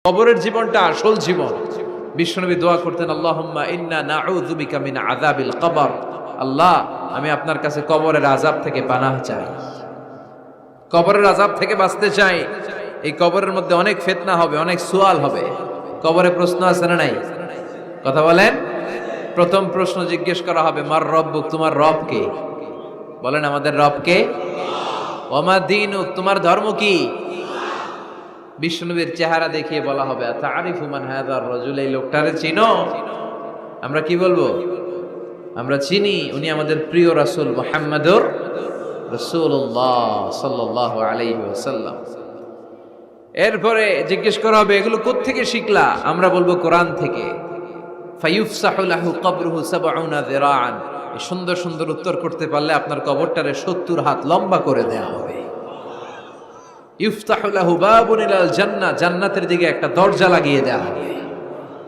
কবরের জীবনটা আসল জীবন। বিশ্বনবী দোয়া করতেন, আল্লাহুম্মা ইন্না নাউযু বিকা মিন আযাবিল কবর। আল্লাহ, আমি আপনার কাছে কবরের আযাব থেকে পানাহ চাই, কবরের আযাব থেকে বাঁচতে চাই। এই কবরের মধ্যে অনেক ফিতনা হবে, অনেক সুয়াল হবে। কবরে প্রশ্ন আছে না নাই? কথা বলেন। প্রথম প্রশ্ন জিজ্ঞেস করা হবে, মার রব্বুক, তোমার রব কে? বলেন, আমাদের রব কে? ওয়া মা দীনুক, তোমার ধর্ম কি? বিশ্বনবীর চেহারা দেখিয়ে বলা হবে, আতারিফু মান হাযার রাজুল, এই লোকটারে চিনো? আমরা কি বলবো? আমরা চিনি, উনি আমাদের প্রিয় রাসূল মুহাম্মাদুর রাসূলুল্লাহ সাল্লাল্লাহু আলাইহি ওয়াসাল্লাম। এরপরে জিজ্ঞেস করা হবে, এগুলো কোত্থেকে শিখলা? আমরা বলবো, কোরআন থেকে। ফায়ুফসাহু লাহু কবরুহু ৭০ যিরাআন। এই সুন্দর সুন্দর উত্তর করতে পারলে আপনার কবরটারে ৭০ হাত লম্বা করে দেয়া হবে। ইফতাহু লাহু বাবুন ইলাল জান্নাহ, জান্নাতের দিকে একটা দরজা লাগিয়ে দেয়া হবে।